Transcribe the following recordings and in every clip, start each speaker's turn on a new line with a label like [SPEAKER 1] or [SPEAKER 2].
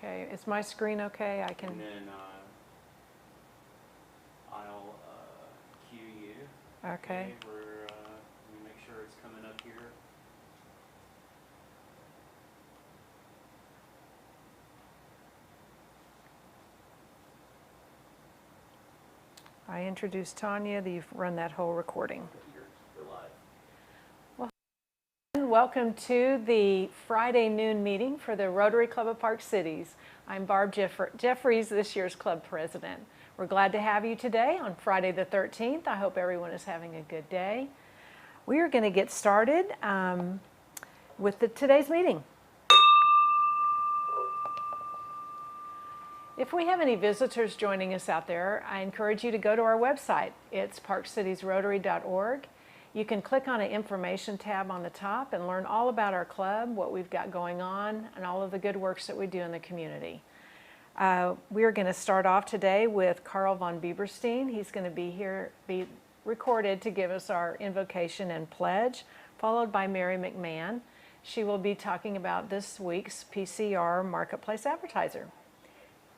[SPEAKER 1] Okay, is my screen okay? I can.
[SPEAKER 2] And then I'll cue you.
[SPEAKER 1] Okay.
[SPEAKER 2] We're let me make sure it's coming up here.
[SPEAKER 1] I introduced Tania. You've run that whole recording.
[SPEAKER 2] You're live.
[SPEAKER 1] Well, welcome to the Friday noon meeting for the Rotary Club of Park Cities. I'm Barb Jeffries, this year's club president. We're glad to have you today on Friday the 13th. I hope everyone is having a good day. We are going to get started with today's meeting. If we have any visitors joining us out there, I encourage you to go to our website. It's parkcitiesrotary.org. You can click on an information tab on the top and learn all about our club, what we've got going on, and all of the good works that we do in the community. We are going to start off today with Karl von Bieberstein. He's going to be recorded to give us our invocation and pledge, followed by Mary McMahon. She will be talking about this week's PCR Marketplace Advertiser.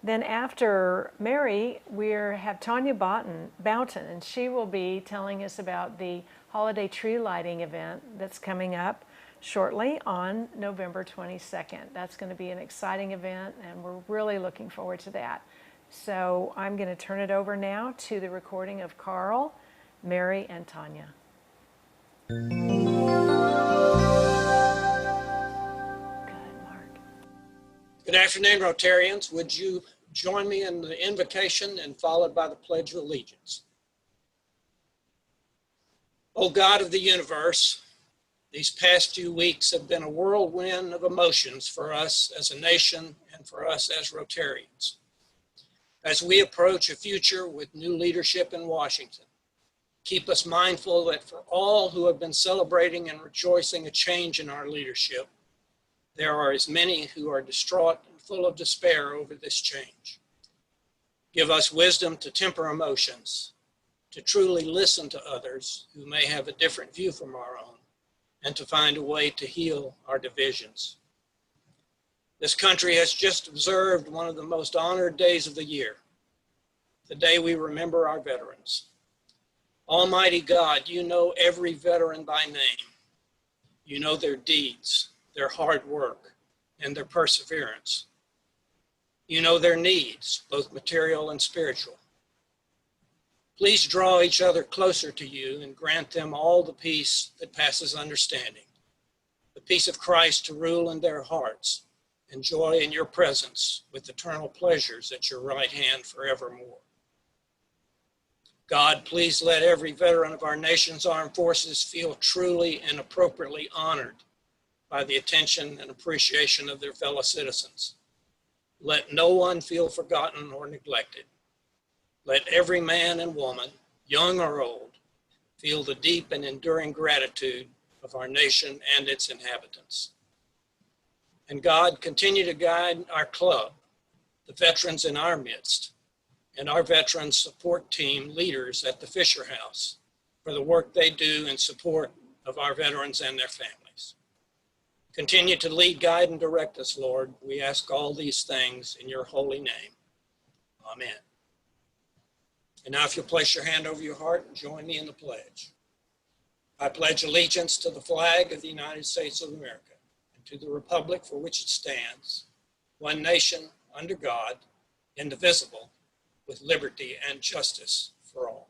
[SPEAKER 1] Then after Mary, we have Tania Boughton, and she will be telling us about the holiday tree lighting event that's coming up shortly on November 22nd. That's going to be an exciting event, and we're really looking forward to that. So I'm going to turn it over now to the recording of Karl, Mary, and Tania. Good, Mark.
[SPEAKER 3] Good afternoon, Rotarians. Would you join me in the invocation and followed by the Pledge of Allegiance? O God of the universe, these past few weeks have been a whirlwind of emotions for us as a nation and for us as Rotarians. As we approach a future with new leadership in Washington, keep us mindful that for all who have been celebrating and rejoicing a change in our leadership, there are as many who are distraught and full of despair over this change. Give us wisdom to temper emotions, to truly listen to others who may have a different view from our own, and to find a way to heal our divisions. This country has just observed one of the most honored days of the year, the day we remember our veterans. Almighty God, you know every veteran by name. You know their deeds, their hard work, and their perseverance. You know their needs, both material and spiritual. Please draw each other closer to you and grant them all the peace that passes understanding, the peace of Christ to rule in their hearts, and joy in your presence with eternal pleasures at your right hand forevermore. God, please let every veteran of our nation's armed forces feel truly and appropriately honored by the attention and appreciation of their fellow citizens. Let no one feel forgotten or neglected. Let every man and woman, young or old, feel the deep and enduring gratitude of our nation and its inhabitants. And God, continue to guide our club, the veterans in our midst, and our veterans support team leaders at the Fisher House for the work they do in support of our veterans and their families. Continue to lead, guide, and direct us, Lord. We ask all these things in your holy name. Amen. And now if you'll place your hand over your heart and join me in the pledge. I pledge allegiance to the flag of the United States of America and to the republic for which it stands, one nation, under God, indivisible, with liberty and justice for all.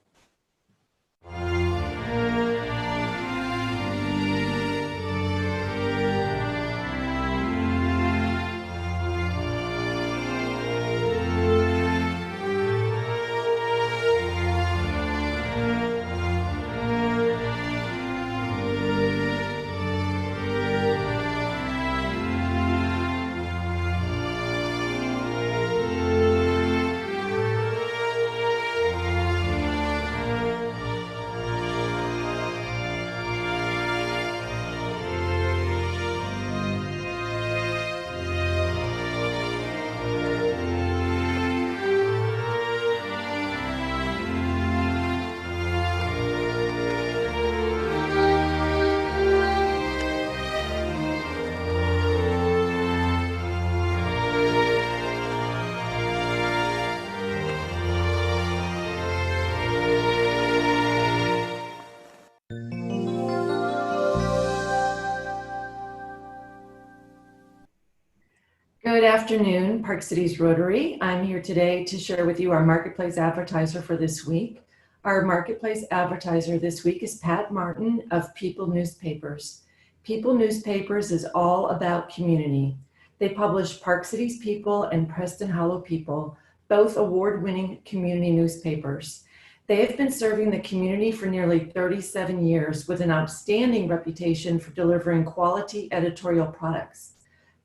[SPEAKER 4] Good afternoon, Park Cities Rotary. I'm here today to share with you our Marketplace Advertiser for this week. Our Marketplace Advertiser this week is Pat Martin of People Newspapers. People Newspapers is all about community. They publish Park Cities People and Preston Hollow People, both award-winning community newspapers. They have been serving the community for nearly 37 years with an outstanding reputation for delivering quality editorial products.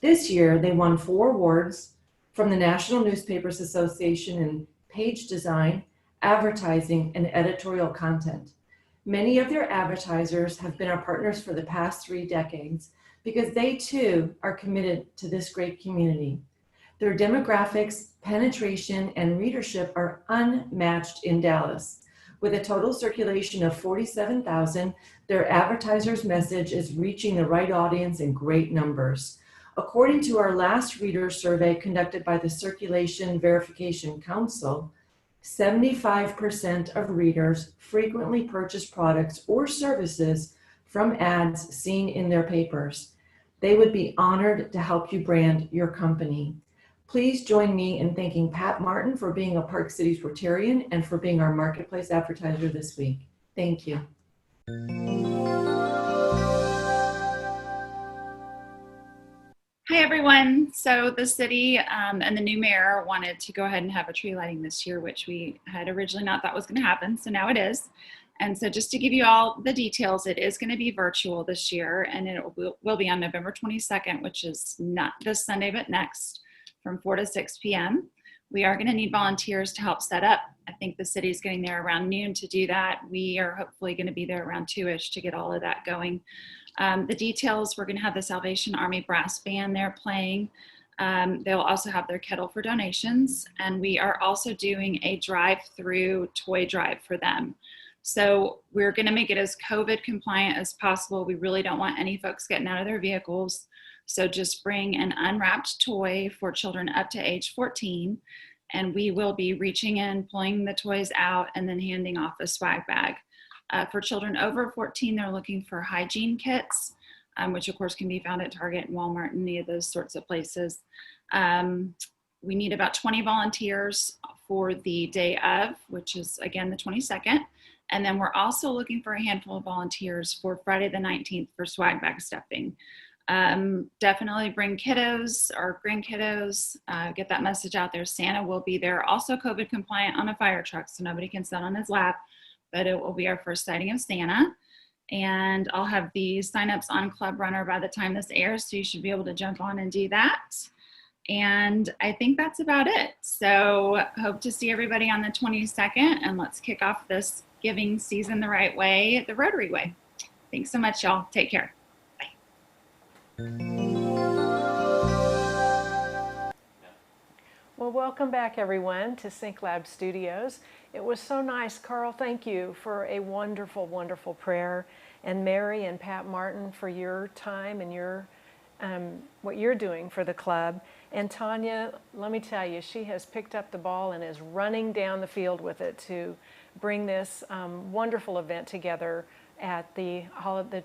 [SPEAKER 4] This year, they won 4 awards from the National Newspapers Association in page design, advertising, and editorial content. Many of their advertisers have been our partners for the past 3 decades because they too are committed to this great community. Their demographics, penetration, and readership are unmatched in Dallas. With a total circulation of 47,000, their advertisers' message is reaching the right audience in great numbers. According to our last reader survey conducted by the Circulation Verification Council, 75% of readers frequently purchase products or services from ads seen in their papers. They would be honored to help you brand your company. Please join me in thanking Pat Martin for being a Park Cities Rotarian and for being our Marketplace Advertiser this week. Thank you.
[SPEAKER 5] Hi everyone. So the city and the new mayor wanted to go ahead and have a tree lighting this year, which we had originally not thought was going to happen. So now it is. And so just to give you all the details, it is going to be virtual this year, and it will be on November 22nd, which is not this Sunday, but next, from 4 to 6 p.m. We are going to need volunteers to help set up. I think the city's getting there around noon to do that. We are hopefully going to be there around 2-ish to get all of that going. The details, we're going to have the Salvation Army brass band there playing. They'll also have their kettle for donations, and we are also doing a drive-through toy drive for them. So we're going to make it as COVID compliant as possible. We really don't want any folks getting out of their vehicles. So just bring an unwrapped toy for children up to age 14, and we will be reaching in, pulling the toys out, and then handing off a swag bag. For children over 14, they're looking for hygiene kits, which of course can be found at Target and Walmart and any of those sorts of places. We need about 20 volunteers for the day of, which is again the 22nd. And then we're also looking for a handful of volunteers for Friday the 19th for swag bag stuffing. Definitely bring kiddos or grandkiddos, get that message out there. Santa will be there, also COVID compliant on a fire truck, so nobody can sit on his lap, but it will be our first sighting of Santa. And I'll have the signups on Club Runner by the time this airs, so you should be able to jump on and do that. And I think that's about it. So hope to see everybody on the 22nd, and let's kick off this giving season the right way, the Rotary way. Thanks so much, y'all. Take care.
[SPEAKER 1] Well, welcome back everyone to Sync Lab Studios. It was so nice. Karl, thank you for a wonderful, wonderful prayer. And Mary and Pat Martin for your time and your what you're doing for the club. And Tania, let me tell you, she has picked up the ball and is running down the field with it to bring this wonderful event together at the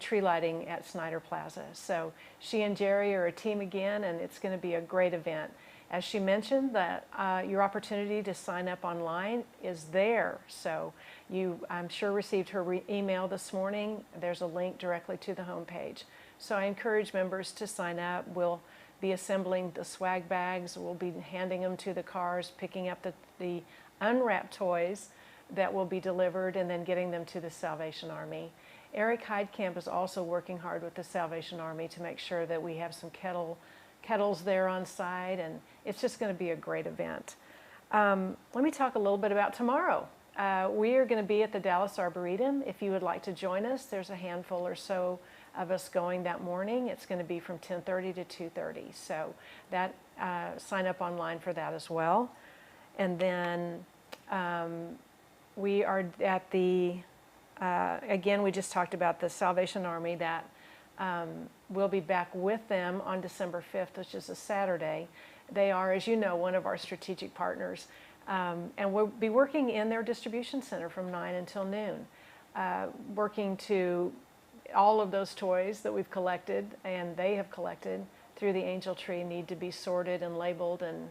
[SPEAKER 1] tree lighting at Snyder Plaza. So she and Jerry are a team again, and it's going to be a great event. As she mentioned, that your opportunity to sign up online is there. So you, I'm sure, received her email this morning. There's a link directly to the homepage. So I encourage members to sign up. We'll be assembling the swag bags. We'll be handing them to the cars, picking up the unwrapped toys that will be delivered, and then getting them to the Salvation Army. Eric Heidkamp is also working hard with the Salvation Army to make sure that we have some kettles there on site, and it's just going to be a great event. Let me talk a little bit about tomorrow. We are going to be at the Dallas Arboretum. If you would like to join us, there's a handful or so of us going that morning. It's going to be from 10:30 to 2:30. So that sign up online for that as well. And then we are at the, again, we just talked about the Salvation Army that we'll be back with them on December 5th, which is a Saturday. They are, as you know, one of our strategic partners. And we'll be working in their distribution center from 9 until noon, working to all of those toys that we've collected and they have collected through the Angel Tree need to be sorted and labeled, and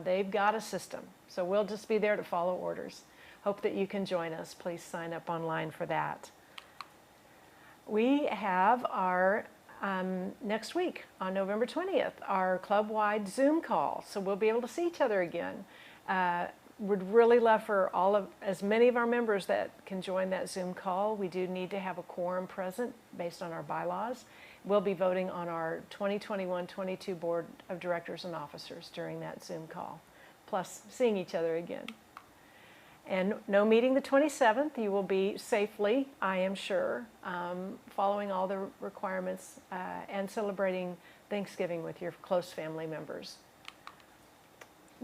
[SPEAKER 1] they've got a system. So we'll just be there to follow orders. Hope that you can join us. Please sign up online for that. We have our next week on November 20th, our club-wide Zoom call. So we'll be able to see each other again. Would really love for as many of our members that can join that Zoom call. We do need to have a quorum present based on our bylaws. We'll be voting on our 2021-22 Board of Directors and Officers during that Zoom call, plus seeing each other again. And no meeting the 27th. You will be safely, I am sure, following all the requirements and celebrating Thanksgiving with your close family members.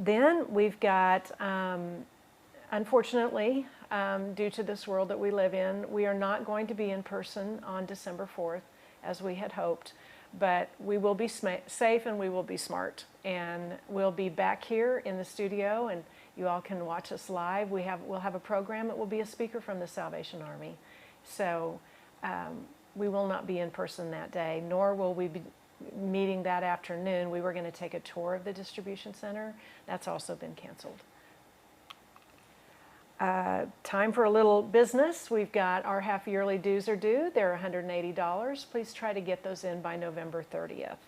[SPEAKER 1] Then we've got, unfortunately, due to this world that we live in, we are not going to be in person on December 4th as we had hoped, but we will be safe and we will be smart. And we'll be back here in the studio, and you all can watch us live. We'll have a program that will be a speaker from the Salvation Army. So we will not be in person that day, nor will we be meeting that afternoon. We were going to take a tour of the distribution center. That's also been canceled. Time for a little business. We've got our half-yearly dues are due. They're $180. Please try to get those in by November 30th.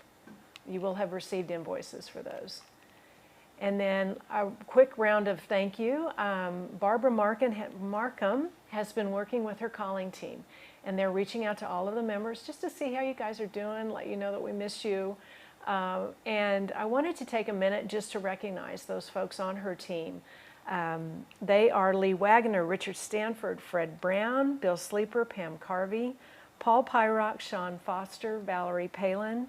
[SPEAKER 1] You will have received invoices for those. And then a quick round of thank you. Barbara Markham has been working with her calling team, and they're reaching out to all of the members just to see how you guys are doing, let you know that we miss you. And I wanted to take a minute just to recognize those folks on her team. They are Ley Waggoner, Richard Stanford, Fred Brown, Bill Sleeper, Pam Carvey, Paul Pyrock, Sean Foster, Valerie Palin,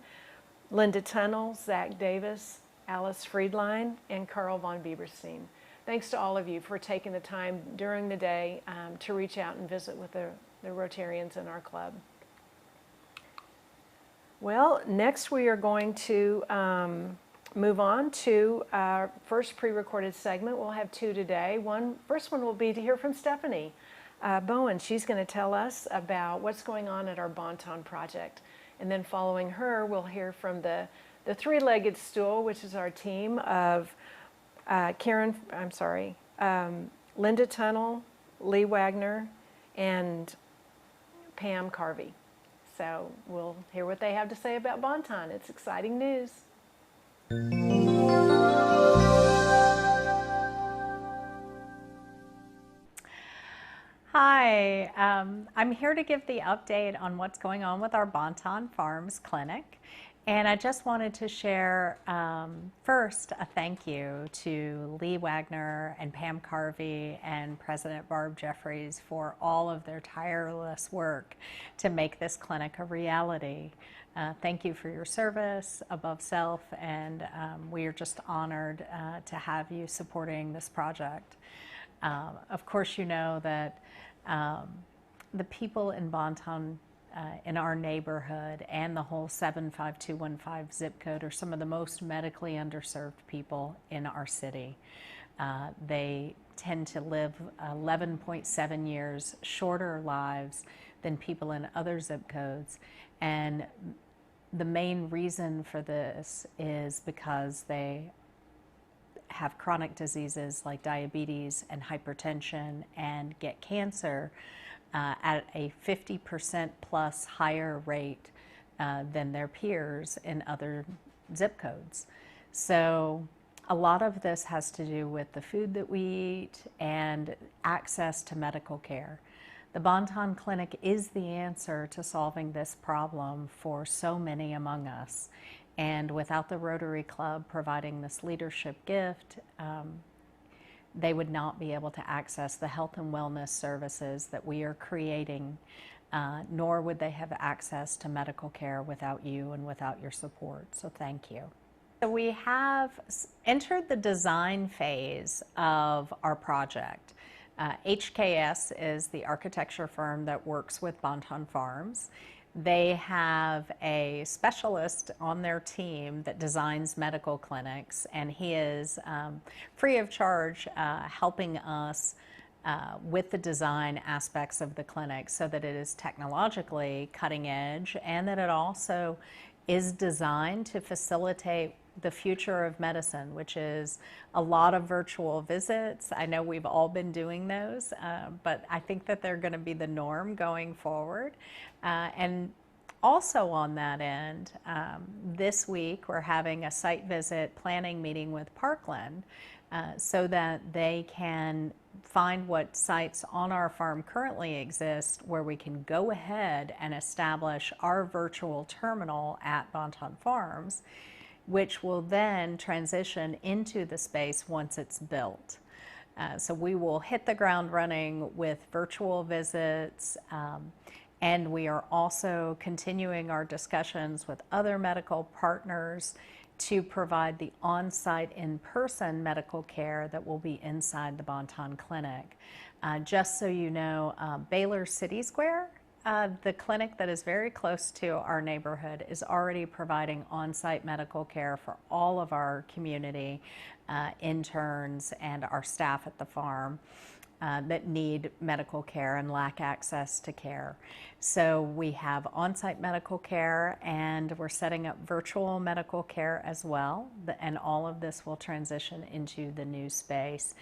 [SPEAKER 1] Linda Tunnell, Zach Davis, Alice Friedline, and Karl von Bieberstein. Thanks to all of you for taking the time during the day to reach out and visit with the Rotarians in our club. Well, next we are going to move on to our first pre-recorded segment. We'll have two today. First one will be to hear from Stepanie Bohan. She's going to tell us about what's going on at our Bonton project. And then following her, we'll hear from the three-legged stool, which is our team of Linda Tunnell, Ley Waggoner, and Pam Carvey. So we'll hear what they have to say about Bonton. It's exciting news.
[SPEAKER 6] Hi, I'm here to give the update on what's going on with our Bonton Farms Clinic. And I just wanted to share first a thank you to Ley Waggoner and Pam Carvey and President Barb Jeffries for all of their tireless work to make this clinic a reality. Thank you for your service above self, and we are just honored to have you supporting this project. Of course, you know that the people in Bonton in our neighborhood and the whole 75215 zip code are some of the most medically underserved people in our city. They tend to live 11.7 years shorter lives than people in other zip codes, and the main reason for this is because they have chronic diseases like diabetes and hypertension and get cancer at a 50% plus higher rate than their peers in other zip codes. So a lot of this has to do with the food that we eat and access to medical care. The Bonton Clinic is the answer to solving this problem for so many among us. And without the Rotary Club providing this leadership gift, they would not be able to access the health and wellness services that we are creating, nor would they have access to medical care without you and without your support. So thank you. So we have entered the design phase of our project. HKS is the architecture firm that works with Bonton Farms. They have a specialist on their team that designs medical clinics, and he is free of charge helping us with the design aspects of the clinic so that it is technologically cutting edge and that it also is designed to facilitate the future of medicine, which is a lot of virtual visits. I know we've all been doing those, but I think that they're going to be the norm going forward. And also on that end, this week we're having a site visit planning meeting with Parkland so that they can find what sites on our farm currently exist where we can go ahead and establish our virtual terminal at Bonton Farms, which will then transition into the space once it's built. So we will hit the ground running with virtual visits, and we are also continuing our discussions with other medical partners to provide the on-site in-person medical care that will be inside the Bonton Clinic. Just so you know, Baylor City Square, the clinic that is very close to our neighborhood, is already providing on-site medical care for all of our community interns and our staff at the farm that need medical care and lack access to care. So we have on-site medical care, and we're setting up virtual medical care as well, and all of this will transition into the new space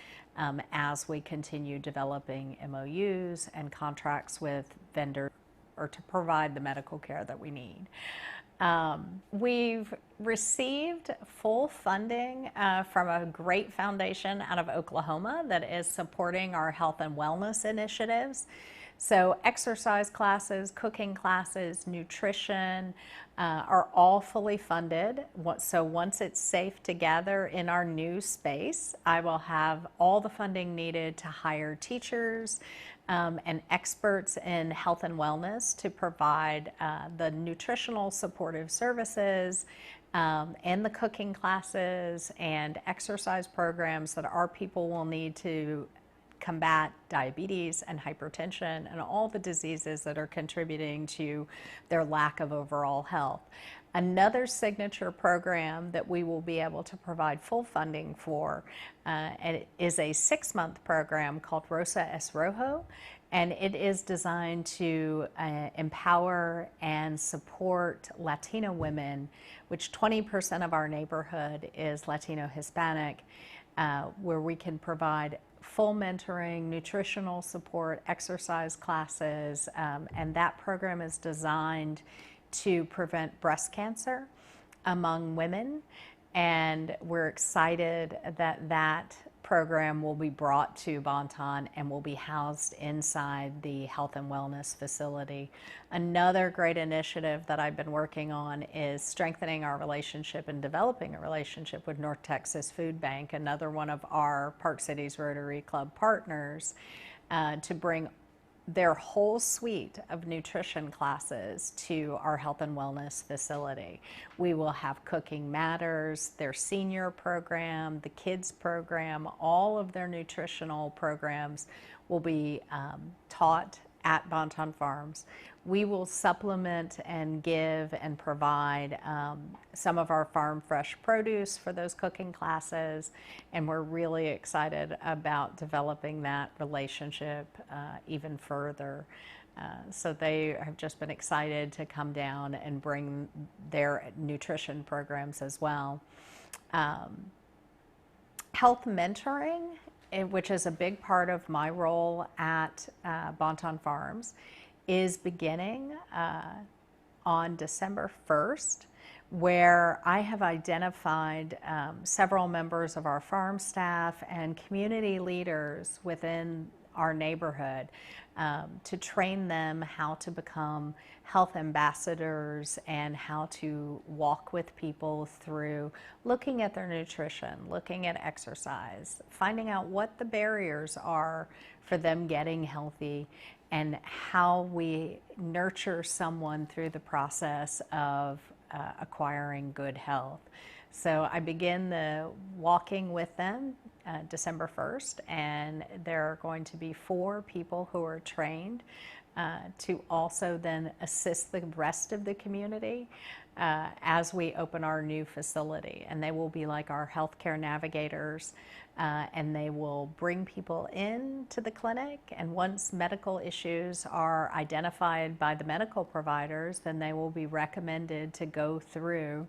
[SPEAKER 6] as we continue developing MOUs and contracts with vendors or to provide the medical care that we need. We've received full funding from a great foundation out of Oklahoma that is supporting our health and wellness initiatives. So exercise classes, cooking classes, nutrition are all fully funded. So once it's safe to gather in our new space, I will have all the funding needed to hire teachers and experts in health and wellness to provide the nutritional supportive services and the cooking classes and exercise programs that our people will need to combat diabetes and hypertension and all the diseases that are contributing to their lack of overall health. Another signature program that we will be able to provide full funding for is a 6-month program called Rosa es Rojo, and it is designed to empower and support Latino women, which 20% of our neighborhood is Latino Hispanic, where we can provide full mentoring, nutritional support, exercise classes, and that program is designed to prevent breast cancer among women, and we're excited that that program will be brought to Bonton and will be housed inside the health and wellness facility. Another great initiative that I've been working on is strengthening our relationship and developing a relationship with North Texas Food Bank, another one of our Park Cities Rotary Club partners, to bring their whole suite of nutrition classes to our health and wellness facility. We will have Cooking Matters, their senior program, the kids program, all of their nutritional programs will be taught at Bonton Farms. We will supplement and give and provide some of our farm fresh produce for those cooking classes, and we're really excited about developing that relationship even further. So they have just been excited to come down and bring their nutrition programs as well. Health mentoring, which is a big part of my role at Bonton Farms, is beginning on December 1st, where I have identified several members of our farm staff and community leaders within our neighborhood to train them how to become health ambassadors and how to walk with people through looking at their nutrition, looking at exercise, finding out what the barriers are for them getting healthy, and how we nurture someone through the process of acquiring good health. So I begin the walking with them December 1st, and there are going to be 4 people who are trained to also then assist the rest of the community as we open our new facility. And they will be like our healthcare navigators, and they will bring people into the clinic. And once medical issues are identified by the medical providers, then they will be recommended to go through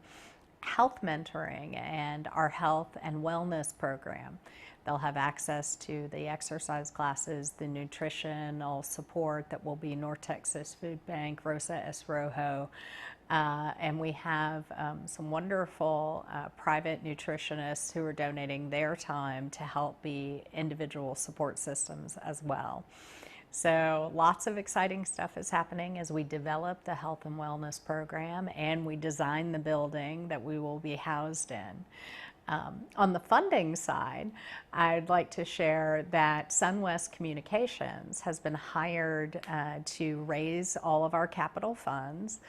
[SPEAKER 6] health mentoring and our health and wellness program. They'll have access to the exercise classes, the nutritional support that will be North Texas Food Bank, Rosa S. Rojo, and we have some wonderful private nutritionists who are donating their time to help be individual support systems as well. So lots of exciting stuff is happening as we develop the health and wellness program and we design the building that we will be housed in. On the funding side, I'd like to share that SunWest Communications has been hired to raise all of our capital funds.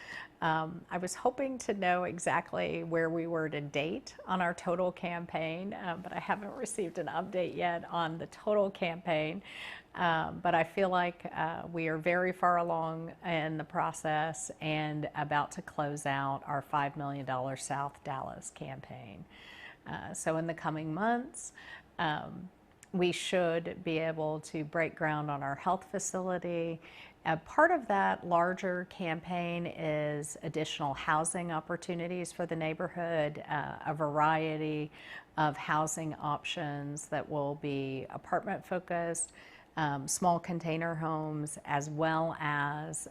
[SPEAKER 6] I was hoping to know exactly where we were to date on our total campaign, but I haven't received an update yet on the total campaign. But I feel like we are very far along in the process and about to close out our $5 million South Dallas campaign. So in the coming months, we should be able to break ground on our health facility. Part of that larger campaign is additional housing opportunities for the neighborhood, a variety of housing options that will be apartment focused, small container homes, as well as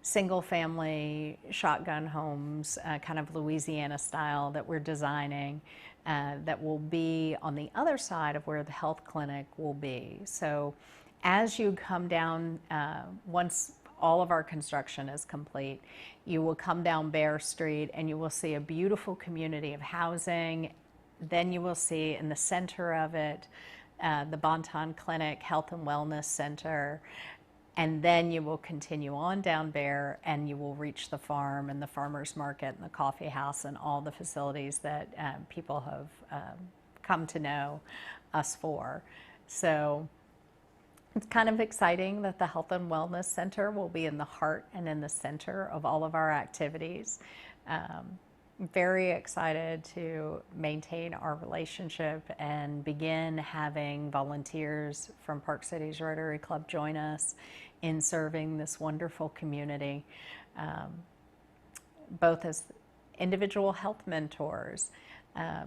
[SPEAKER 6] single family shotgun homes, kind of Louisiana style that we're designing, that will be on the other side of where the health clinic will be. So as you come down, once all of our construction is complete, you will come down Bear Street and you will see a beautiful community of housing. Then you will see in the center of it, the Bonton Clinic Health and Wellness Center. And then you will continue on down Bear and you will reach the farm and the farmer's market and the coffee house and all the facilities that people have come to know us for. So it's kind of exciting that the Health and Wellness Center will be in the heart and in the center of all of our activities. Very excited to maintain our relationship and begin having volunteers from Park Cities Rotary Club join us in serving this wonderful community, both as individual health mentors,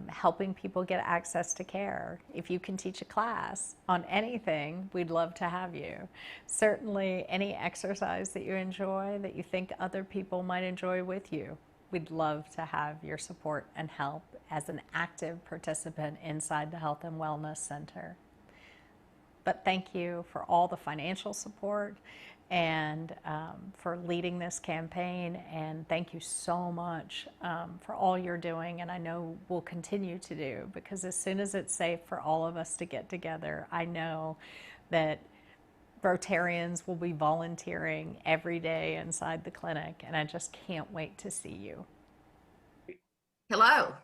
[SPEAKER 6] helping people get access to care. If you can teach a class on anything, we'd love to have you. Certainly any exercise that you enjoy that you think other people might enjoy with you, we'd love to have your support and help as an active participant inside the Health and Wellness Center. But thank you for all the financial support and for leading this campaign. And thank you so much for all you're doing, and I know we'll continue to do, because as soon as it's safe for all of us to get together, I know that Rotarians will be volunteering every day inside the clinic, and I just can't wait to see you.
[SPEAKER 7] Hello,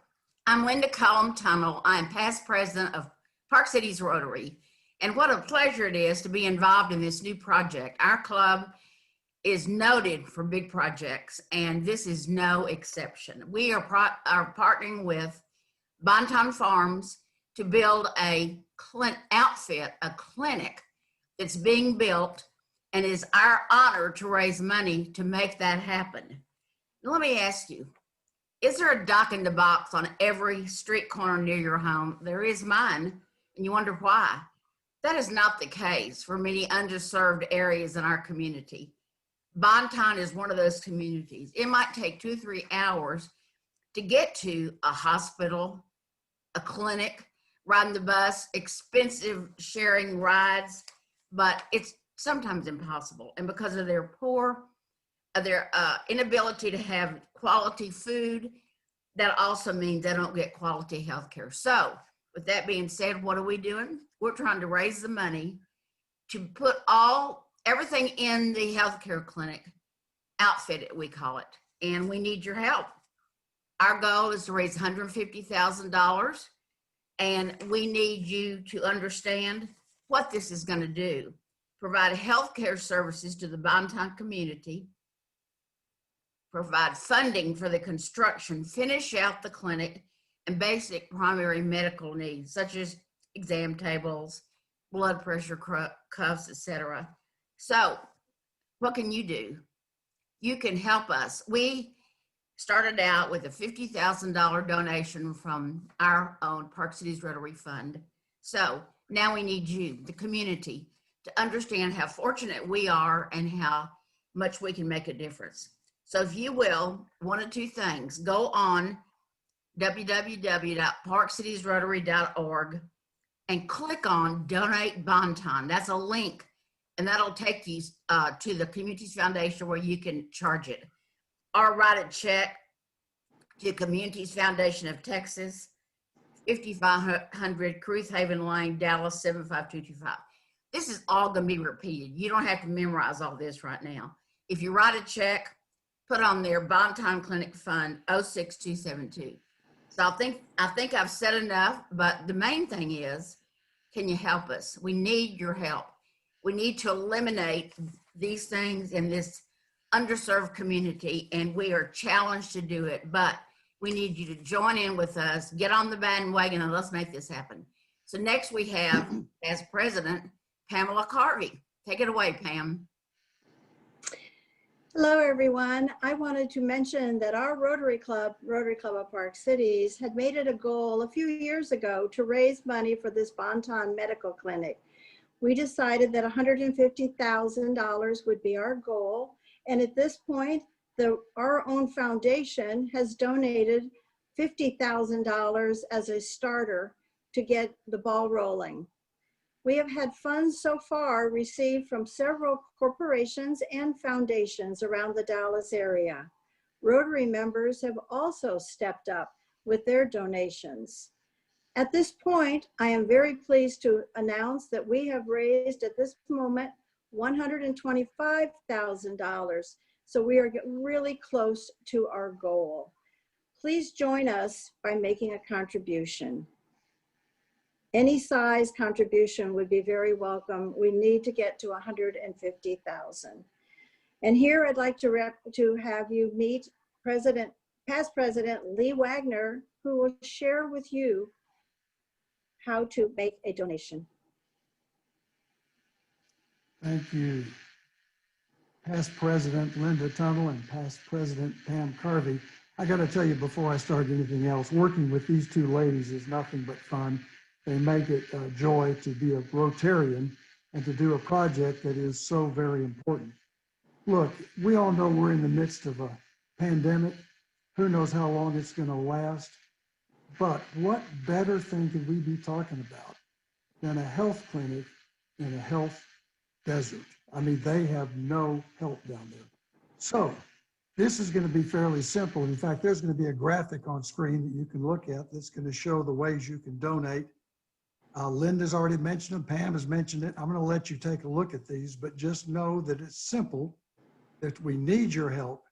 [SPEAKER 7] I'm Linda Cullum Tunnell. I'm past president of Park Cities Rotary, and what a pleasure it is to be involved in this new project. Our club is noted for big projects, and this is no exception. We are partnering with Bonton Farms to build a clinic that's being built, and it is our honor to raise money to make that happen. Now, let me ask you, is there a dock in the box on every street corner near your home? There is mine, and you wonder why. That is not the case for many underserved areas in our community. Bonton is one of those communities. It might take 2 or 3 hours to get to a hospital, a clinic, riding the bus, expensive sharing rides, but it's sometimes impossible. And because of their inability to have quality food, that also means they don't get quality health care. So with that being said, what are we doing? We're trying to raise the money to put everything in the healthcare clinic, outfit it, we call it, and we need your help. Our goal is to raise $150,000, and we need you to understand what this is going to do. Provide healthcare services to the Bonton community, provide funding for the construction, finish out the clinic, and basic primary medical needs, such as exam tables, blood pressure cuffs, etc. So what can you do? You can help us. We started out with a $50,000 donation from our own Park Cities Rotary Fund. So now we need you, the community, to understand how fortunate we are and how much we can make a difference. So if you will, one of two things, go on www.parkcitiesrotary.org and click on Donate Bonton. That's a link, and that'll take you to the Communities Foundation where you can charge it. Or write a check to Communities Foundation of Texas, 5500 Cruise Haven Lane, Dallas 75225. This is all going to be repeated. You don't have to memorize all this right now. If you write a check, put on there Bonton Clinic Fund 06272. So I think I've said enough, but the main thing is, can you help us? We need your help. We need to eliminate these things in this underserved community, and we are challenged to do it, but we need you to join in with us, get on the bandwagon, and let's make this happen. So next we have, as president, Pamela Carvey. Take it away, Pam.
[SPEAKER 8] Hello, everyone. I wanted to mention that our Rotary Club of Park Cities, had made it a goal a few years ago to raise money for this Bonton Medical Clinic. We decided that $150,000 would be our goal. And at this point, our own foundation has donated $50,000 as a starter to get the ball rolling. We have had funds so far received from several corporations and foundations around the Dallas area. Rotary members have also stepped up with their donations. At this point, I am very pleased to announce that we have raised at this moment $125,000. So we are getting really close to our goal. Please join us by making a contribution. Any size contribution would be very welcome. We need to get to 150,000. And here I'd like to have you meet past President Ley Waggoner, who will share with you how to make a donation.
[SPEAKER 9] Thank you. Past President Linda Tuttle and past President Pam Carvey. I got to tell you before I start anything else, working with these two ladies is nothing but fun. They make it a joy to be a Rotarian and to do a project that is so very important. Look, we all know we're in the midst of a pandemic. Who knows how long it's going to last? But what better thing could we be talking about than a health clinic in a health desert? I mean, they have no help down there. So this is going to be fairly simple. In fact, there's going to be a graphic on screen that you can look at that's going to show the ways you can donate. Linda's already mentioned them. Pam has mentioned it. I'm going to let you take a look at these, but just know that it's simple, that we need your help,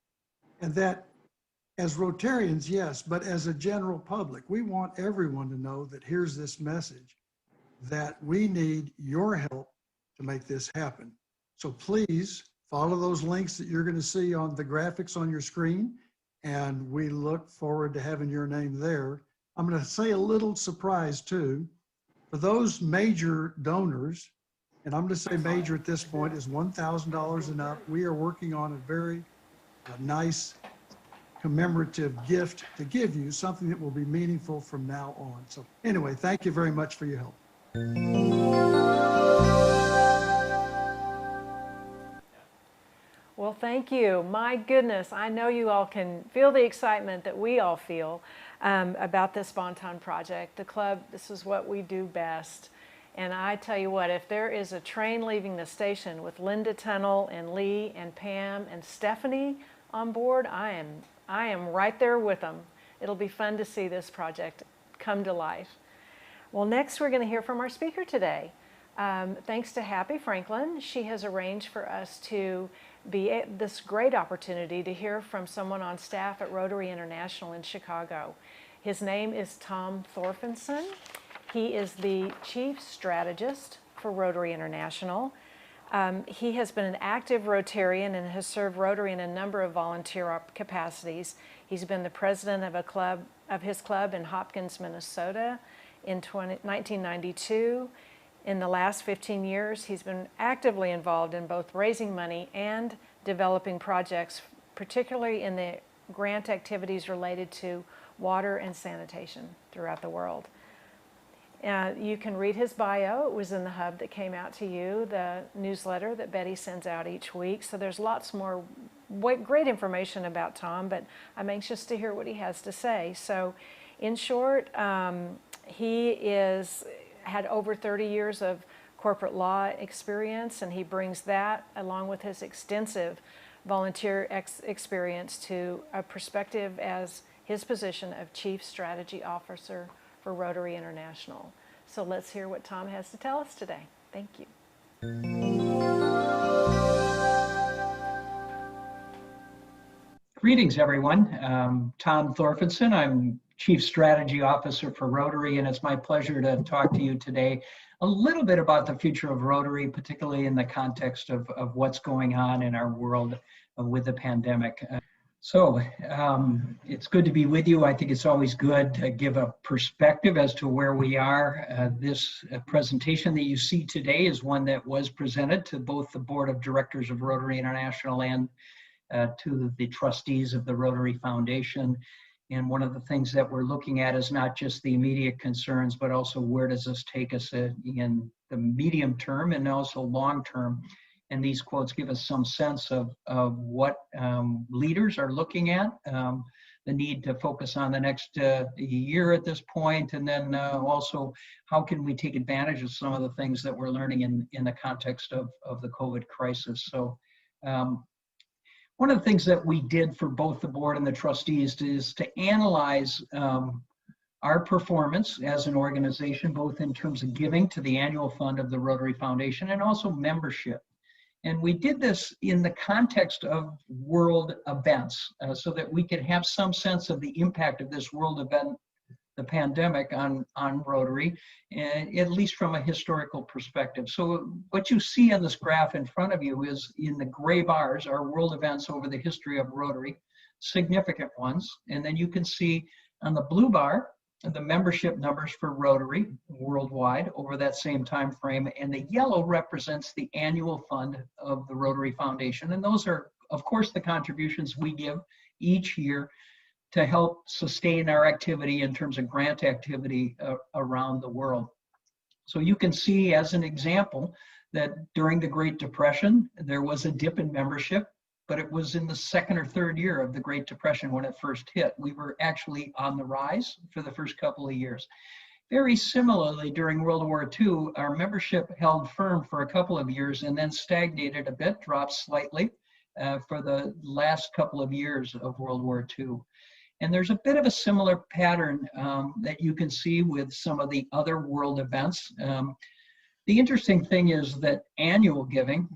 [SPEAKER 9] and that as Rotarians, yes, but as a general public, we want everyone to know that here's this message, that we need your help to make this happen. So please follow those links that you're going to see on the graphics on your screen, and we look forward to having your name there. I'm going to say a little surprise too. For those major donors, and I'm going to say major at this point is $1,000 and up, we are working on a very nice commemorative gift to give you, something that will be meaningful from now on. So anyway, thank you very much for your help.
[SPEAKER 1] Well, thank you. My goodness, I know you all can feel the excitement that we all feel about this Bonton project. The club, this is what we do best. And I tell you what, if there is a train leaving the station with Linda Tuttle and Lee and Pam and Stepanie on board, I am right there with them. It'll be fun to see this project come to life. Well, next we're going to hear from our speaker today. Thanks to Happy Franklin, she has arranged for us to be this great opportunity to hear from someone on staff at Rotary International in Chicago. His name is Tom Thorfinnson. He is the Chief Strategist for Rotary International. He has been an active Rotarian and has served Rotary in a number of volunteer capacities. He's been the president of his club in Hopkins, Minnesota in 1992. In the last 15 years, he's been actively involved in both raising money and developing projects, particularly in the grant activities related to water and sanitation throughout the world. You can read his bio. It was in the hub that came out to you, the newsletter that Betty sends out each week. So there's lots more great information about Tom, but I'm anxious to hear what he has to say. So in short, he had over 30 years of corporate law experience, and he brings that along with his extensive volunteer experience to a perspective as his position of Chief Strategy Officer for Rotary International. So let's hear what Tom has to tell us today. Thank you.
[SPEAKER 10] Greetings, everyone. Tom Thorfinnson. I'm Chief Strategy Officer for Rotary, and it's my pleasure to talk to you today a little bit about the future of Rotary, particularly in the context of what's going on in our world with the pandemic. So it's good to be with you. I think it's always good to give a perspective as to where we are. This presentation that you see today is one that was presented to both the Board of Directors of Rotary International and to the trustees of the Rotary Foundation. And one of the things that we're looking at is not just the immediate concerns, but also where does this take us in the medium term and also long term. And these quotes give us some sense of what leaders are looking at, the need to focus on the next year at this point, and then also how can we take advantage of some of the things that we're learning in the context of the COVID crisis. So one of the things that we did for both the board and the trustees is to analyze our performance as an organization, both in terms of giving to the annual fund of the Rotary Foundation and also membership. And we did this in the context of world events so that we could have some sense of the impact of this world event, the pandemic, on Rotary, and at least from a historical perspective. So what you see on this graph in front of you is in the gray bars are world events over the history of Rotary, significant ones. And then you can see on the blue bar, the membership numbers for Rotary worldwide over that same time frame, and the yellow represents the annual fund of the Rotary Foundation. And those are, of course, the contributions we give each year to help sustain our activity in terms of grant activity around the world. So you can see as an example that during the Great Depression, there was a dip in membership, but it was in the second or third year of the Great Depression when it first hit. We were actually on the rise for the first couple of years. Very similarly, during World War II, our membership held firm for a couple of years and then stagnated a bit, dropped slightly for the last couple of years of World War II. And there's a bit of a similar pattern that you can see with some of the other world events. The interesting thing is that annual giving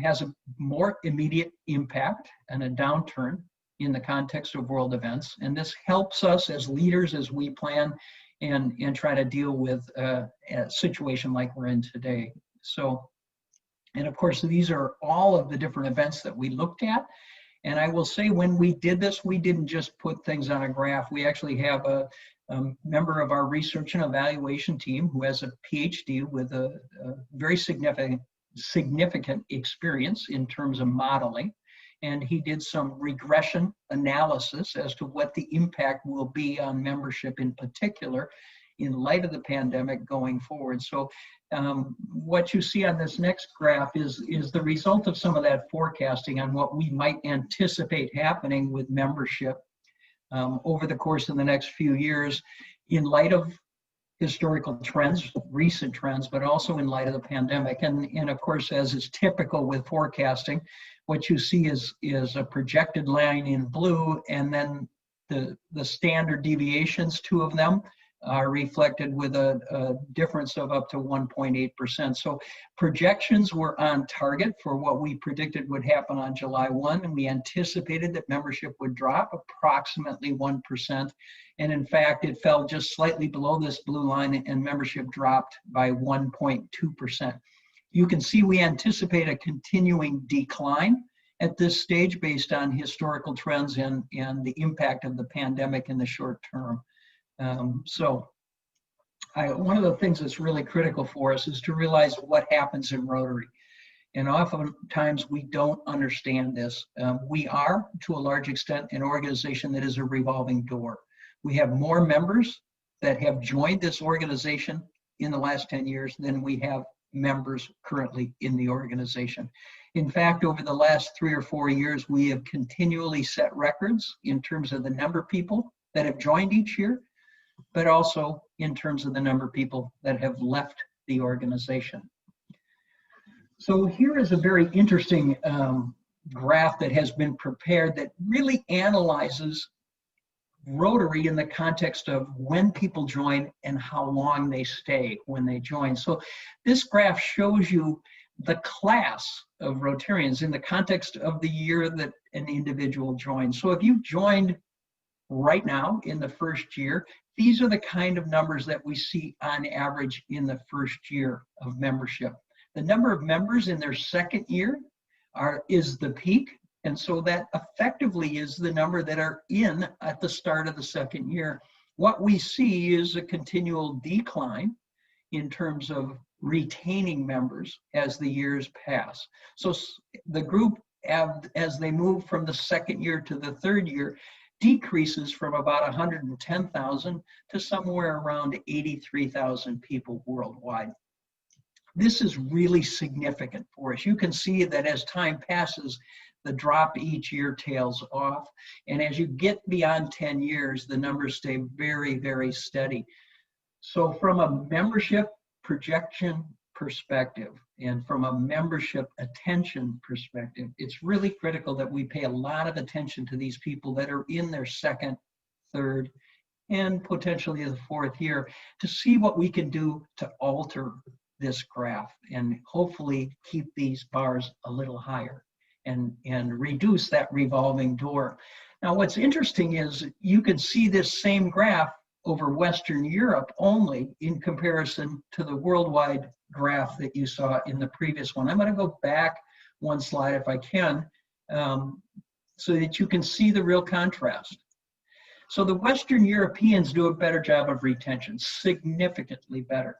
[SPEAKER 10] has a more immediate impact and a downturn in the context of world events. And this helps us as leaders as we plan and try to deal with a situation like we're in today. So, and of course, these are all of the different events that we looked at. And I will say when we did this, we didn't just put things on a graph. We actually have a member of our research and evaluation team who has a PhD with a very significant experience in terms of modeling. And he did some regression analysis as to what the impact will be on membership in particular in light of the pandemic going forward. So what you see on this next graph is the result of some of that forecasting on what we might anticipate happening with membership over the course of the next few years in light of historical trends, recent trends, but also in light of the pandemic. And of course, as is typical with forecasting, what you see is a projected line in blue, and then the standard deviations, 2 of them, are reflected with a difference of up to 1.8%. So projections were on target for what we predicted would happen on July 1, and we anticipated that membership would drop approximately 1%. And in fact, it fell just slightly below this blue line and membership dropped by 1.2%. You can see we anticipate a continuing decline at this stage based on historical trends and the impact of the pandemic in the short term. One of the things that's really critical for us is to realize what happens in Rotary. And oftentimes we don't understand this. We are, to a large extent, an organization that is a revolving door. We have more members that have joined this organization in the last 10 years than we have members currently in the organization. In fact, over the last 3 or 4 years, we have continually set records in terms of the number of people that have joined each year, but also in terms of the number of people that have left the organization. So here is a very interesting graph that has been prepared that really analyzes Rotary in the context of when people join and how long they stay when they join. So this graph shows you the class of Rotarians in the context of the year that an individual joined. So if you joined right now in the first year, these are the kind of numbers that we see on average in the first year of membership. The number of members in their second year is the peak. And so that effectively is the number that are in at the start of the second year. What we see is a continual decline in terms of retaining members as the years pass. So the group, as they move from the second year to the third year, decreases from about 110,000 to somewhere around 83,000 people worldwide. This is really significant for us. You can see that as time passes, the drop each year tails off. And as you get beyond 10 years, the numbers stay very, very steady. So from a membership projection perspective and from a membership attention perspective, it's really critical that we pay a lot of attention to these people that are in their second, third, and potentially the fourth year to see what we can do to alter this graph and hopefully keep these bars a little higher and reduce that revolving door. Now, what's interesting is you can see this same graph over Western Europe only in comparison to the worldwide graph that you saw in the previous one. I'm going to go back one slide if I can, so that you can see the real contrast. So the Western Europeans do a better job of retention, significantly better.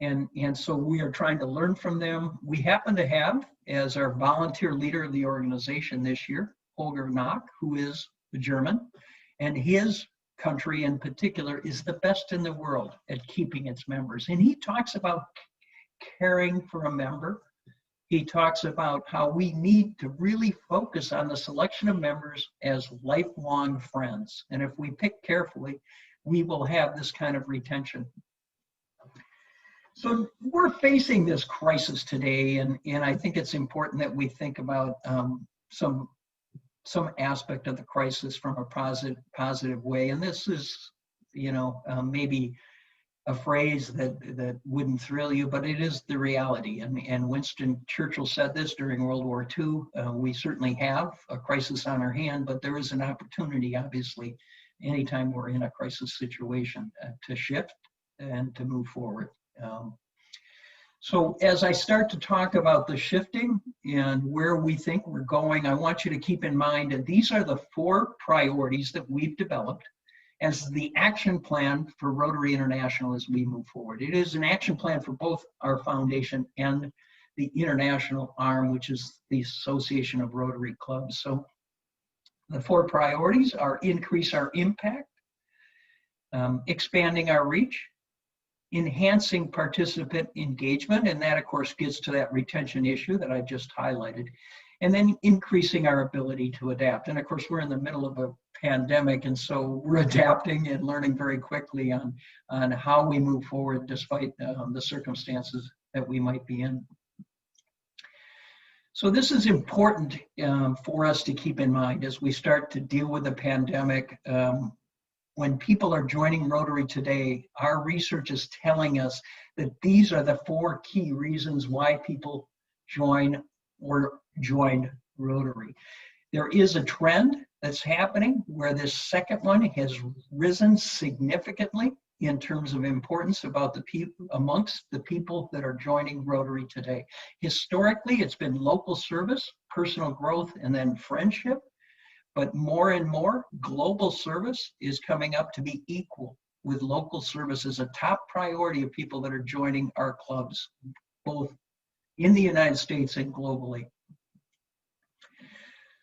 [SPEAKER 10] And so we are trying to learn from them. We happen to have, as our volunteer leader of the organization this year, Holger Knock, who is a German, and his country in particular is the best in the world at keeping its members. And he talks about caring for a member. He talks about how we need to really focus on the selection of members as lifelong friends. And if we pick carefully, we will have this kind of retention. So we're facing this crisis today, and I think it's important that we think about some aspect of the crisis from a positive way. And this is, maybe a phrase that wouldn't thrill you, but it is the reality. And Winston Churchill said this during World War II. We certainly have a crisis on our hand, but there is an opportunity, obviously, anytime we're in a crisis situation to shift and to move forward. So as I start to talk about the shifting and where we think we're going, I want you to keep in mind that these are the 4 priorities that we've developed as the action plan for Rotary International as we move forward. It is an action plan for both our foundation and the international arm, which is the Association of Rotary Clubs. So the 4 priorities are increase our impact, expanding our reach, enhancing participant engagement, and that of course gets to that retention issue that I just highlighted, and then increasing our ability to adapt. And of course we're in the middle of a pandemic, and so we're adapting and learning very quickly on how we move forward despite the circumstances that we might be in. So this is important for us to keep in mind as we start to deal with the pandemic. When people are joining Rotary today, our research is telling us that these are the 4 key reasons why people join or joined Rotary. There is a trend that's happening where this second one has risen significantly in terms of importance about the people, amongst the people that are joining Rotary today. Historically, it's been local service, personal growth, and then friendship. But more and more, global service is coming up to be equal with local service as a top priority of people that are joining our clubs, both in the United States and globally.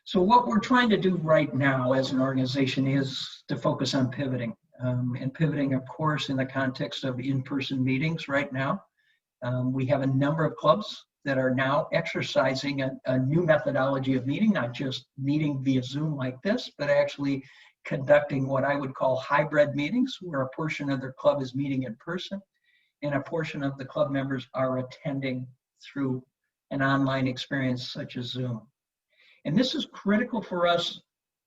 [SPEAKER 10] So what we're trying to do right now as an organization is to focus on pivoting. And pivoting, of course, in the context of in-person meetings right now. We have a number of clubs that are now exercising a new methodology of meeting, not just meeting via Zoom like this, but actually conducting what I would call hybrid meetings, where a portion of their club is meeting in person and a portion of the club members are attending through an online experience such as Zoom. And this is critical for us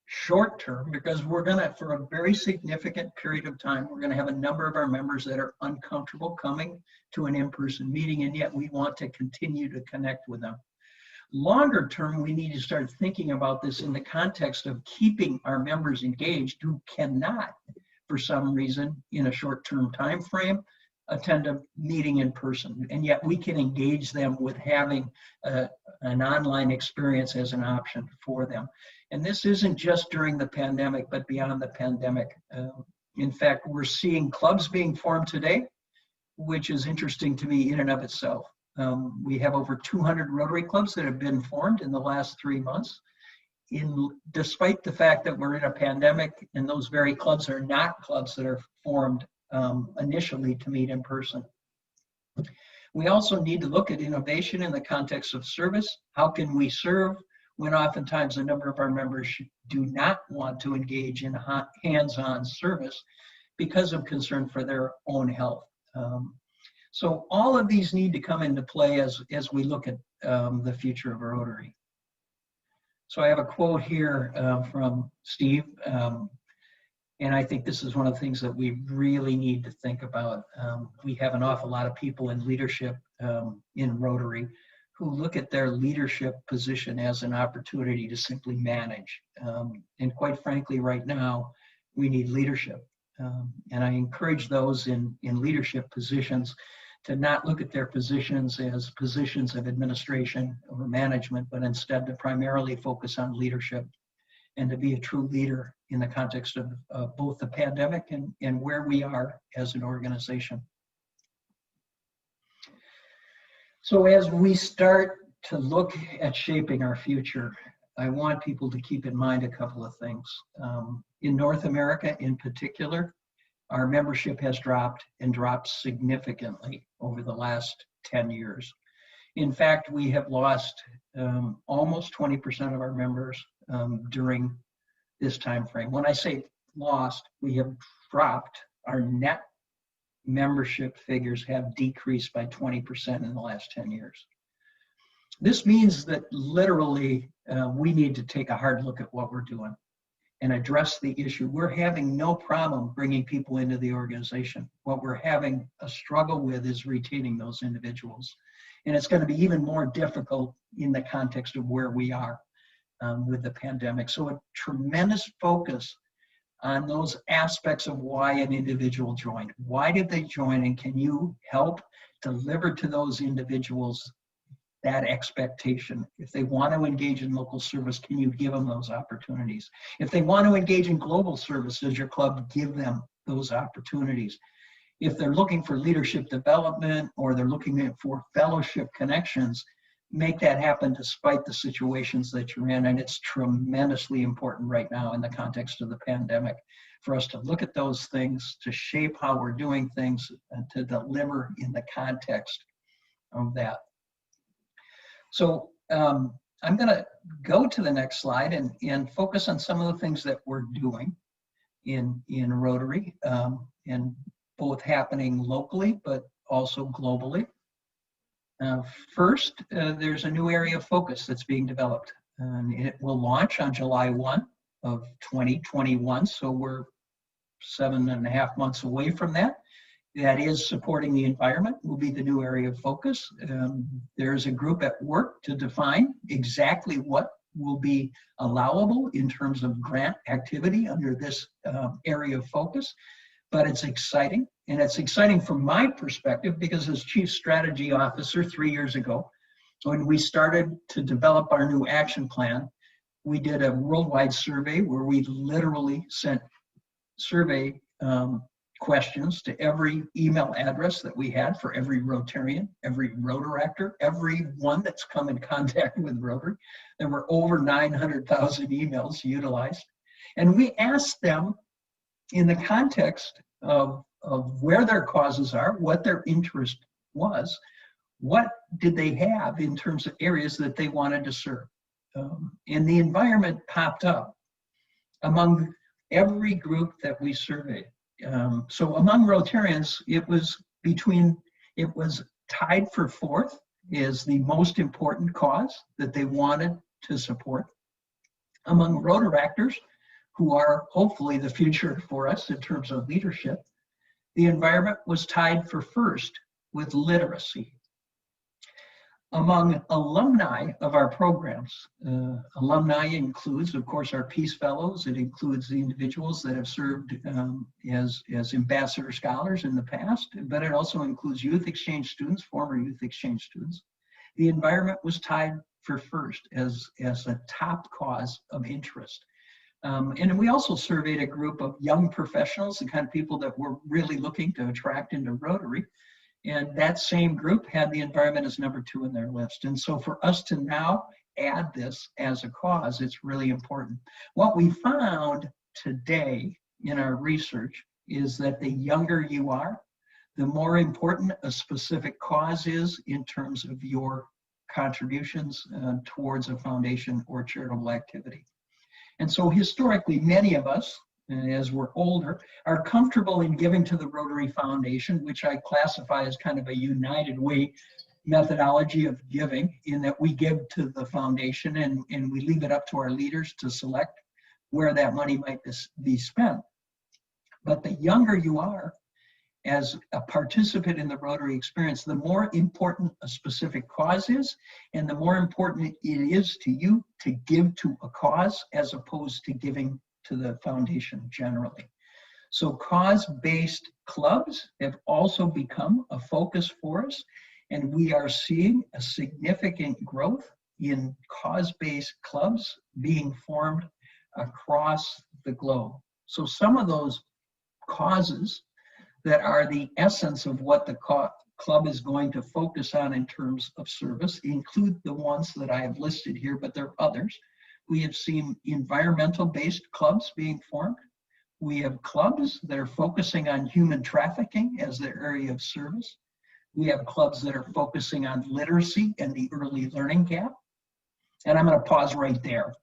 [SPEAKER 10] short term, because we're gonna, for a very significant period of time, we're gonna have a number of our members that are uncomfortable coming to an in-person meeting, and yet we want to continue to connect with them. Longer term, we need to start thinking about this in the context of keeping our members engaged who cannot, for some reason, in a short-term time frame, attend a meeting in person, and yet we can engage them with having an online experience as an option for them. And this isn't just during the pandemic, but beyond the pandemic. In fact, we're seeing clubs being formed today, which is interesting to me in and of itself. We have over 200 Rotary clubs that have been formed in the last 3 months. Despite the fact that we're in a pandemic, and those very clubs are not clubs that are formed initially to meet in person. We also need to look at innovation in the context of service. How can we serve when oftentimes a number of our members do not want to engage in hands-on service because of concern for their own health? So all of these need to come into play as we look at the future of Rotary. So I have a quote here from Steve, and I think this is one of the things that we really need to think about. We have an awful lot of people in leadership in Rotary who look at their leadership position as an opportunity to simply manage. And quite frankly, right now, we need leadership. And I encourage those in leadership positions to not look at their positions as positions of administration or management, but instead to primarily focus on leadership and to be a true leader in the context of both the pandemic and where we are as an organization. So as we start to look at shaping our future, I want people to keep in mind a couple of things. In North America in particular, our membership has dropped and dropped significantly over the last 10 years. In fact, we have lost almost 20% of our members during this time frame. When I say lost, we have dropped. Our net membership figures have decreased by 20% in the last 10 years. This means that literally we need to take a hard look at what we're doing and address the issue. We're having no problem bringing people into the organization. What we're having a struggle with is retaining those individuals. And it's going to be even more difficult in the context of where we are with the pandemic. So a tremendous focus on those aspects of why an individual joined. Why did they join, and can you help deliver to those individuals that expectation? If they want to engage in local service, can you give them those opportunities? If they want to engage in global service, does your club give them those opportunities? If they're looking for leadership development or they're looking for fellowship connections, make that happen despite the situations that you're in. And it's tremendously important right now in the context of the pandemic for us to look at those things, to shape how we're doing things, and to deliver in the context of that. So I'm going to go to the next slide and focus on some of the things that we're doing in Rotary, and both happening locally, but also globally. First, there's a new area of focus that's being developed, and it will launch on July 1 of 2021. So we're 7.5 months away from that. That is supporting the environment will be the new area of focus. There's a group at work to define exactly what will be allowable in terms of grant activity under this area of focus. but it's exciting. And it's exciting from my perspective because as Chief Strategy Officer 3 years ago, when we started to develop our new action plan, we did a worldwide survey where we literally sent survey questions to every email address that we had for every Rotarian, every Rotaractor, everyone that's come in contact with Rotary. There were over 900,000 emails utilized. And we asked them in the context of where their causes are, what their interest was, what did they have in terms of areas that they wanted to serve. And the environment popped up among every group that we surveyed. So among Rotarians, it was tied for fourth is the most important cause that they wanted to support. Among Rotaractors, who are hopefully the future for us in terms of leadership, the environment was tied for first with literacy. Among alumni of our programs, alumni includes, of course, our Peace Fellows. It includes the individuals that have served as ambassador scholars in the past, but it also includes youth exchange students, former youth exchange students. The environment was tied for first as a top cause of interest. And we also surveyed a group of young professionals, the kind of people that we're really looking to attract into Rotary. And that same group had the environment as number 2 in their list. And so for us to now add this as a cause, it's really important. What we found today in our research is that the younger you are, the more important a specific cause is in terms of your contributions towards a foundation or charitable activity. And so historically, many of us, as we're older, are comfortable in giving to the Rotary Foundation, which I classify as kind of a United Way methodology of giving, in that we give to the foundation and we leave it up to our leaders to select where that money might be spent. But the younger you are as a participant in the Rotary experience, the more important a specific cause is, and the more important it is to you to give to a cause as opposed to giving to the foundation generally. So cause-based clubs have also become a focus for us, and we are seeing a significant growth in cause-based clubs being formed across the globe. So some of those causes that are the essence of what the club is going to focus on in terms of service include the ones that I have listed here, but there are others. We have seen environmental-based clubs being formed. We have clubs that are focusing on human trafficking as their area of service. We have clubs that are focusing on literacy and the early learning gap. And I'm going to pause right there.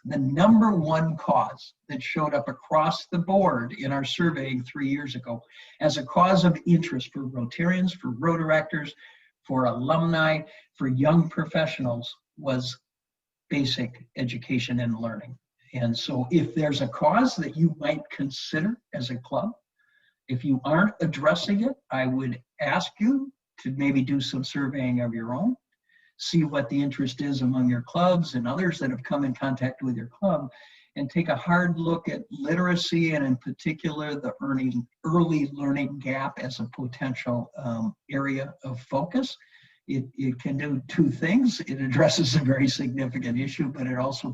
[SPEAKER 10] The number one cause that showed up across the board in our surveying 3 years ago as a cause of interest for Rotarians, for Rotaractors, for alumni, for young professionals was basic education and learning. And so if there's a cause that you might consider as a club, if you aren't addressing it, I would ask you to maybe do some surveying of your own, see what the interest is among your clubs and others that have come in contact with your club, and take a hard look at literacy and in particular the early learning gap as a potential area of focus. It can do two things. It addresses a very significant issue, but it also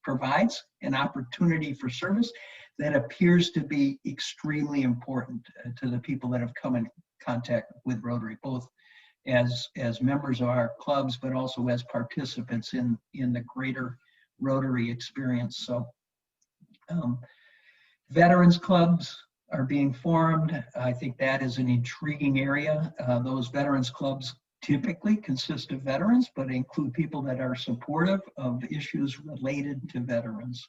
[SPEAKER 10] provides an opportunity for service that appears to be extremely important to the people that have come in contact with Rotary, both as members of our clubs, but also as participants in the greater Rotary experience. So veterans clubs are being formed. I think that is an intriguing area. Those veterans clubs typically consist of veterans, but include people that are supportive of issues related to veterans.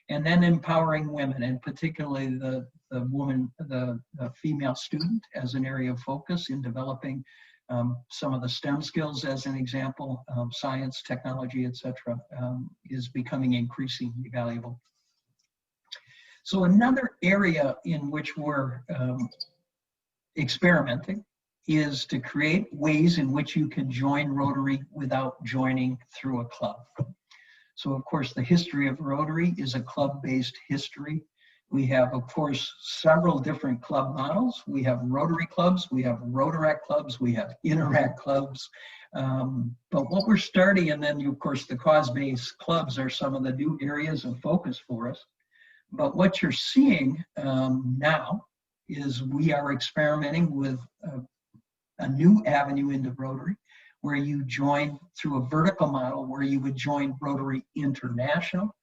[SPEAKER 10] And then empowering women, and particularly the female student as an area of focus in developing some of the STEM skills, as an example, science, technology, etc., is becoming increasingly valuable. So another area in which we're experimenting is to create ways in which you can join Rotary without joining through a club. So of course, the history of Rotary is a club-based history. We have, of course, several different club models. We have Rotary clubs, we have Rotaract clubs, we have Interact clubs. But what we're starting, and then of course the cause-based clubs are some of the new areas of focus for us. But what you're seeing now is we are experimenting with a new avenue into Rotary, where you join through a vertical model where you would join Rotary International.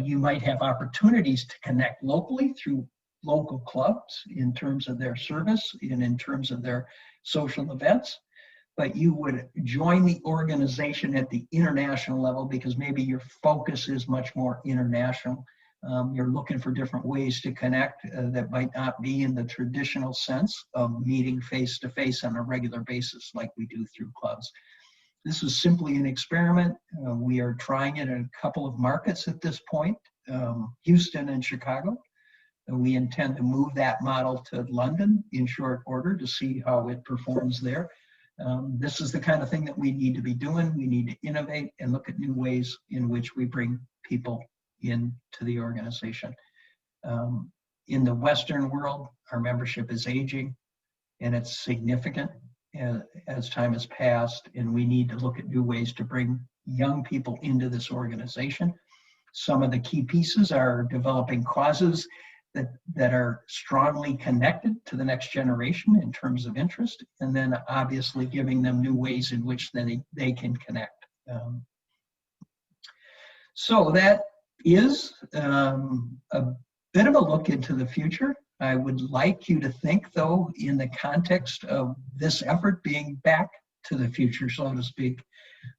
[SPEAKER 10] You might have opportunities to connect locally through local clubs in terms of their service and in terms of their social events, but you would join the organization at the international level because maybe your focus is much more international. You're looking for different ways to connect that might not be in the traditional sense of meeting face-to-face on a regular basis like we do through clubs. This is simply an experiment. We are trying it in a couple of markets at this point, Houston and Chicago. We intend to move that model to London in short order to see how it performs there. This is the kind of thing that we need to be doing. We need to innovate and look at new ways in which we bring people into the organization. In the Western world, our membership is aging and it's significant as time has passed, and we need to look at new ways to bring young people into this organization. Some of the key pieces are developing causes that are strongly connected to the next generation in terms of interest, and then obviously giving them new ways in which they can connect. So that is a bit of a look into the future. I would like you to think, though, in the context of this effort being back to the future, so to speak.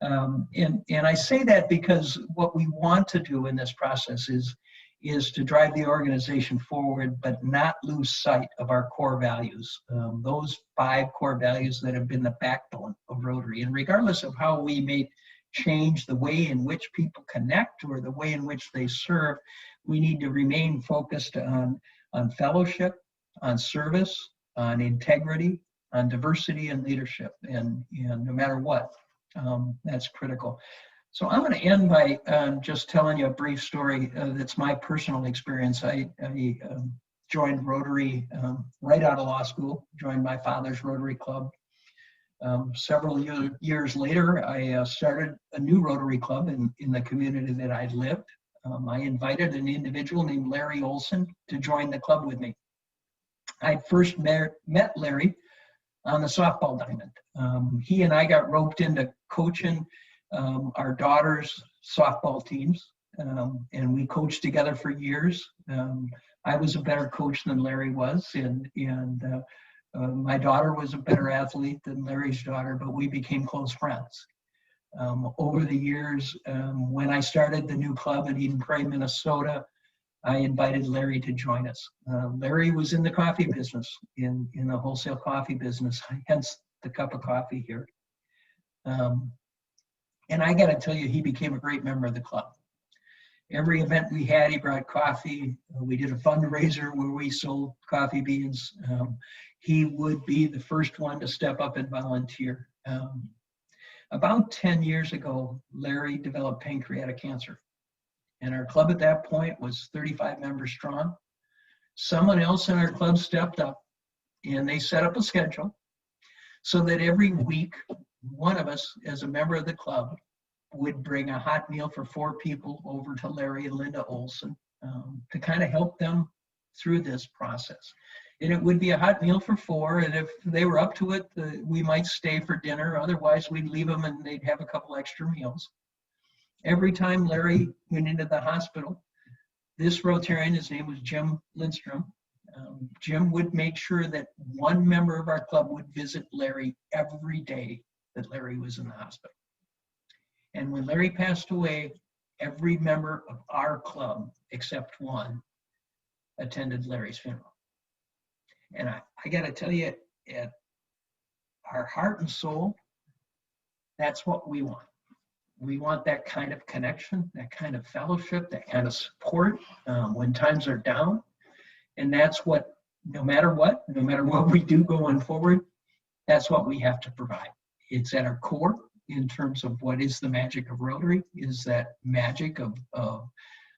[SPEAKER 10] And I say that because what we want to do in this process is to drive the organization forward, but not lose sight of our core values, those 5 core values that have been the backbone of Rotary. And regardless of how we may change the way in which people connect or the way in which they serve, we need to remain focused on fellowship, on service, on integrity, on diversity and leadership, and no matter what, that's critical. So I'm going to end by just telling you a brief story that's my personal experience. I joined Rotary right out of law school, joined my father's Rotary Club. Several years later, I started a new Rotary Club in the community that I lived. I invited an individual named Larry Olson to join the club with me. I first met Larry on the softball diamond. He and I got roped into coaching our daughter's softball teams, and we coached together for years. I was a better coach than Larry was, and my daughter was a better athlete than Larry's daughter, but we became close friends. Over the years, when I started the new club in Eden Prairie, Minnesota, I invited Larry to join us. Larry was in the coffee business, in the wholesale coffee business, hence the cup of coffee here. And I got to tell you, he became a great member of the club. Every event we had, he brought coffee. We did a fundraiser where we sold coffee beans. He would be the first one to step up and volunteer. About 10 years ago, Larry developed pancreatic cancer. And our club at that point was 35 members strong. Someone else in our club stepped up and they set up a schedule so that every week, one of us as a member of the club would bring a hot meal for 4 people over to Larry and Linda Olson to kind of help them through this process. And it would be a hot meal for 4, and if they were up to it, we might stay for dinner. Otherwise, we'd leave them and they'd have a couple extra meals. Every time Larry went into the hospital, this Rotarian, his name was Jim Lindstrom, Jim would make sure that one member of our club would visit Larry every day that Larry was in the hospital. And when Larry passed away, every member of our club, except one, attended Larry's funeral. And I got to tell you, at our heart and soul, that's what we want. We want that kind of connection, that kind of fellowship, that kind of support when times are down. And that's what, no matter what we do going forward, that's what we have to provide. It's at our core in terms of what is the magic of Rotary, is that magic of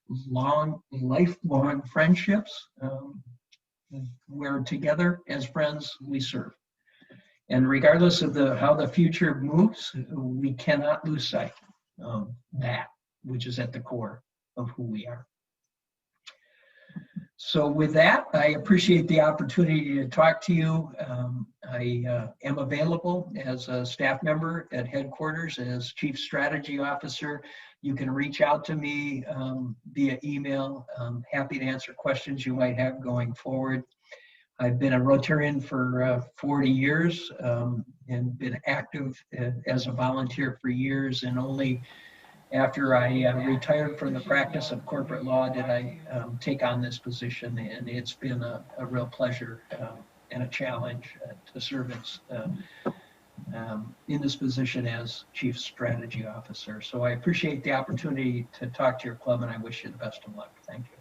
[SPEAKER 10] lifelong friendships, where together as friends we serve. And regardless of how the future moves, we cannot lose sight of that which is at the core of who we are. So with that, I appreciate the opportunity to talk to you. I am available as a staff member at headquarters as Chief Strategy Officer. You can reach out to me via email. I'm happy to answer questions you might have going forward. I've been a Rotarian for 40 years and been active as a volunteer for years, and only after I retired from the practice of corporate law did I take on this position, and it's been a real pleasure and a challenge to serve as, in this position as Chief Strategy Officer. So I appreciate the opportunity to talk to your club, and I wish you the best of luck. Thank you.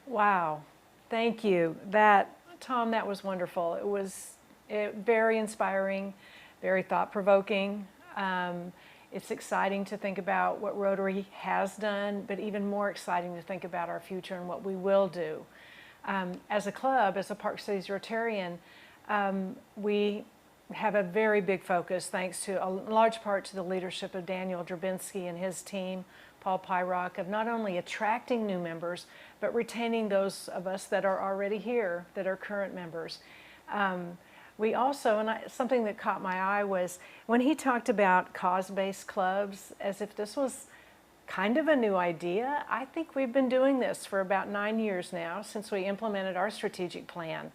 [SPEAKER 1] Wow, thank you. Tom, that was wonderful. It was very inspiring, very thought-provoking. It's exciting to think about what Rotary has done, but even more exciting to think about our future and what we will do. As a club, as a Park Cities Rotarian, we have a very big focus, thanks to a large part to the leadership of Daniel Drabinski and his team, Paul Pyrock, of not only attracting new members, but retaining those of us that are already here, that are current members. We also, and something that caught my eye was when he talked about cause-based clubs, as if this was kind of a new idea. I think we've been doing this for about 9 years now, since we implemented our strategic plan.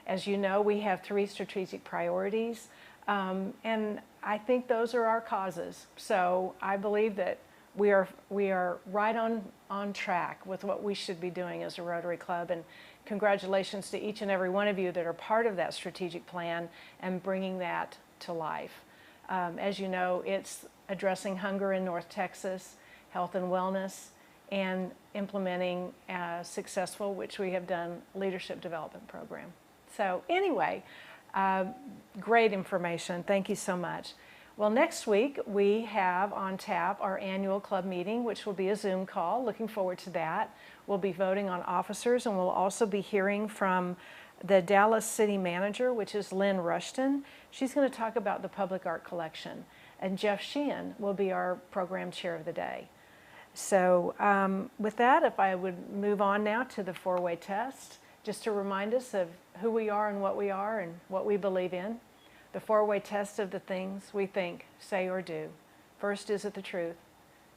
[SPEAKER 1] As you know, we have 3 strategic priorities, and I think those are our causes. So I believe that we are right on track with what we should be doing as a Rotary Club, and congratulations to each and every one of you that are part of that strategic plan and bringing that to life. As you know, it's addressing hunger in North Texas, health and wellness, and implementing a successful, which we have done, leadership development program. So anyway, great information. Thank you so much. Well, next week we have on tap our annual club meeting, which will be a Zoom call. Looking forward to that. We'll be voting on officers, and we'll also be hearing from the Dallas City Manager, which is Lynn Rushton. She's going to talk about the public art collection. And Jeff Sheehan will be our program chair of the day. So with that, if I would move on now to the 4-way test, just to remind us of who we are and what we believe in. The 4-way test of the things we think, say, or do. First, is it the truth?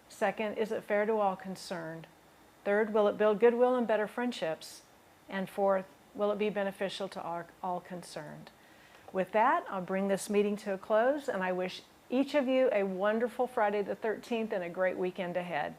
[SPEAKER 1] Second, is it fair to all concerned? Third, will it build goodwill and better friendships? And fourth, will it be beneficial to all concerned? With that, I'll bring this meeting to a close, and I wish each of you a wonderful Friday the 13th and a great weekend ahead.